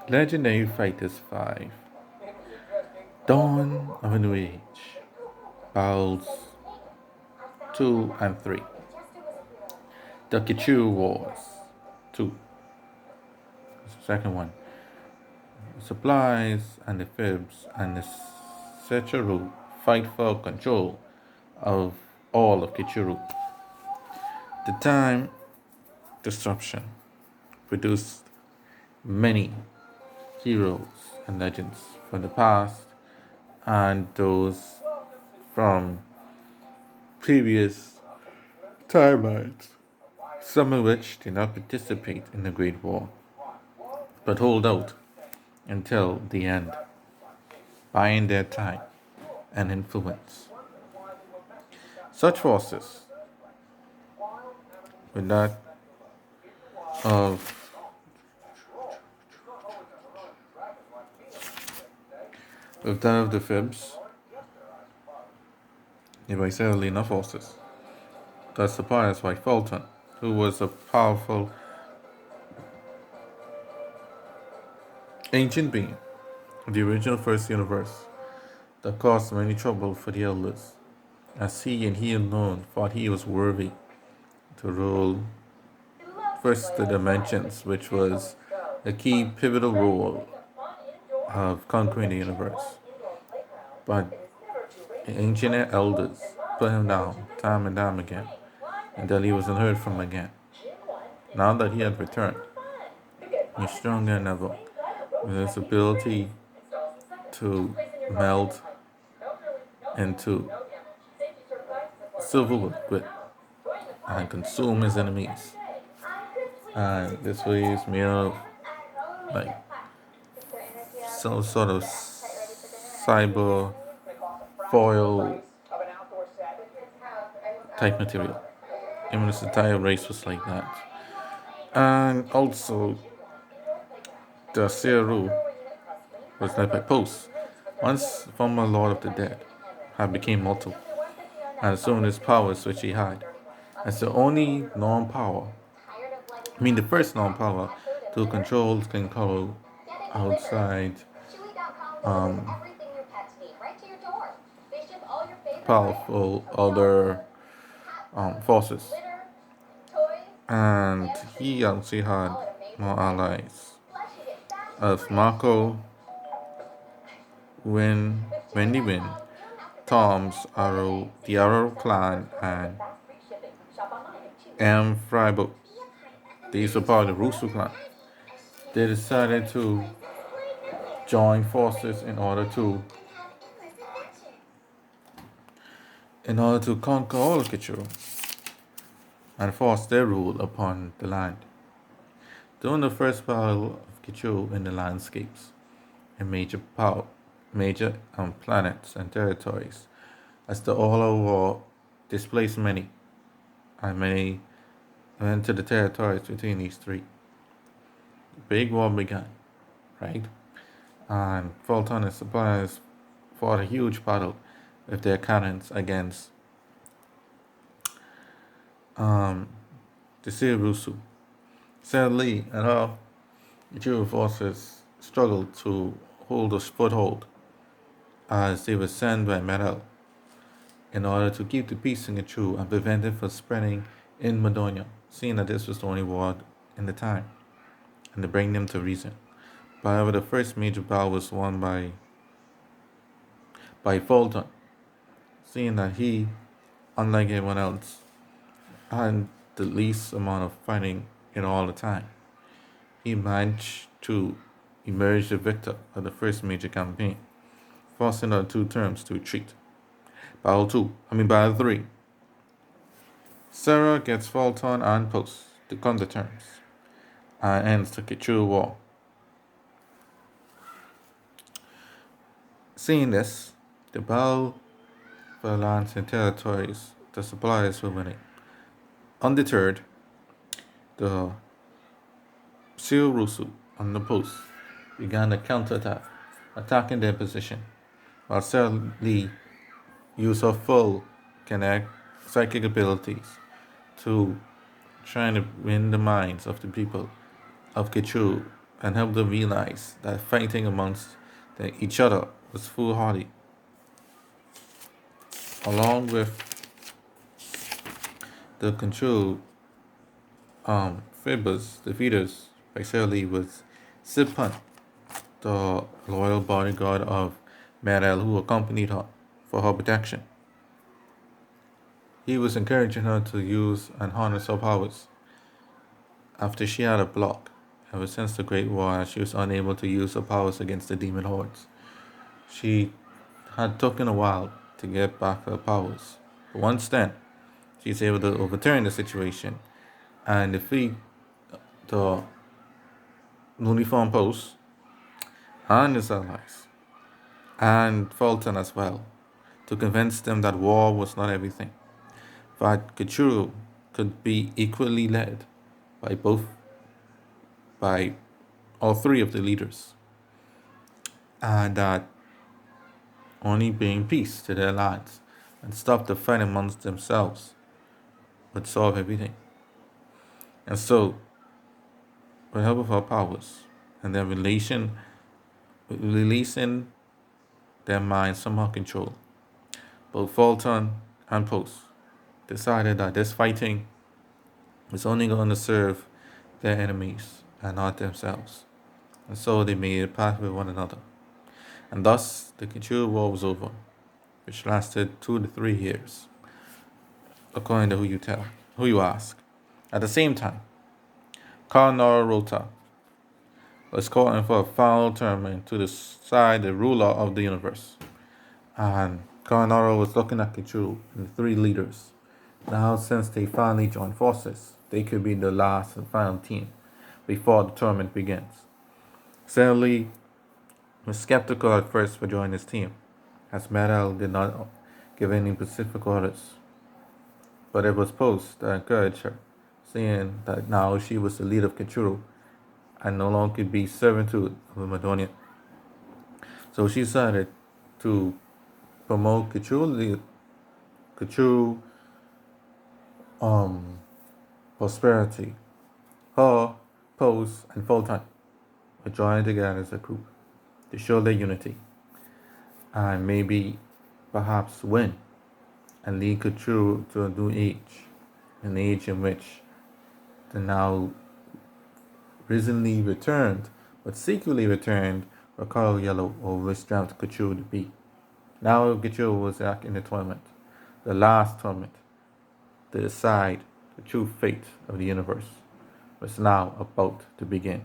Legendary Fighters 5, Dawn of a New Age, Battles 2 and 3, The Kitrurew Wars 2, second one, Supplies and the Fibs and the Setcheru fight for control of all of Kitrurew. The time disruption produced many heroes and legends from the past and those from previous timelines, some of which did not participate in the Great War, but hold out until the end, buying their time and influence. Such forces, with that of the Fibs, if I say Lena forces, thus surprised by Fulton, who was a powerful ancient being of the original first universe that caused many trouble for the elders, as he and he alone thought he was worthy to rule first the dimensions, which was a key pivotal role of conquering the universe. But the ancient elders put him down time and time again until he wasn't heard from again. Now that he had returned, he's stronger than ever with his ability to melt into silver liquid and consume his enemies. And this way is made of like some sort of cyber foil type material. Even his entire race was like that. And also, the Seru was led by Post. Once former Lord of the Dead had became mortal and assumed his powers which he had. As the only non-power, the first non-power to control Kitrurew outside um, powerful other forces. And he actually had more allies of Marco, Wendy Win, Tom's Arrow, the Arrow clan, and M. Freiburg. These were part of the Russo clan. They decided to join forces in order to conquer all of Kitrurew and force their rule upon the land. During the first battle of Kitrurew in the landscapes and major planets and territories, as the All-Out War displaced many, and many entered the territories between these three. The big war began, right? And Fulton and suppliers fought a huge battle with their cannons against the Sirusu. Sadly, and how the Jew forces struggled to hold a foothold as they were sent by Metal in order to keep the peace in the True and prevent it from spreading in Madonia, seeing that this was the only war in the time, and to bring them to reason. However, the first major battle was won by Fulton, seeing that he, unlike everyone else, had the least amount of fighting in all the time. He managed to emerge the victor of the first major campaign, forcing the two terms to retreat. Battle 3. Sarah gets Fulton and Post to come to terms and ends the Kitrurew War. Seeing this, the battle for lands and territories, the suppliers were winning. Undeterred, the Sirusu on the post began a counterattack, attacking their position, while Sarah Lee used her full psychic abilities to try to win the minds of the people of Kitrurew and helped them realize that fighting amongst each other was foolhardy. Along with the control, Phoebus, defeaters, especially was Sipan, the loyal bodyguard of Merel who accompanied her for her protection. He was encouraging her to use and harness her powers. After she had a block, ever since the Great War, she was unable to use her powers against the demon hordes. She had taken a while to get back her powers, but once then, she's able to overturn the situation and defeat the Uniform Post and his allies, and Fulton as well, to convince them that war was not everything. That Kitrurew could be equally led by both by all three of the leaders, and that only bring peace to their lands and stop the fight amongst themselves would solve everything. And so, with the help of our powers and their releasing their minds from our control, both Fulton and Post decided that this fighting was only going to serve their enemies and not themselves. And so they made a pact with one another. And thus the Kitrurew War was over, which lasted 2 to 3 years, according to who you ask. At the same time, Karnarota was calling for a final tournament to decide the ruler of the universe. And Karnaro was looking at Kitrurew and the three leaders. Now, since they finally joined forces, they could be the last and final team before the tournament begins. Sadly, was skeptical at first for joining his team, as Metal did not give any specific orders. But it was Post that encouraged her, saying that now she was the leader of Kitrurew and no longer could be servitude of a Madonian. So she decided to promote Kitrurew prosperity. Her, Post, and Fulton were joined together as a group to show their unity and maybe perhaps win and lead Kitrurew to a new age, an age in which the now recently returned, but secretly returned, Ricardo Yellow, or which dreamt Kitrurew to be. Now Kitrurew was back in the tournament, the last tournament, to decide the true fate of the universe was now about to begin.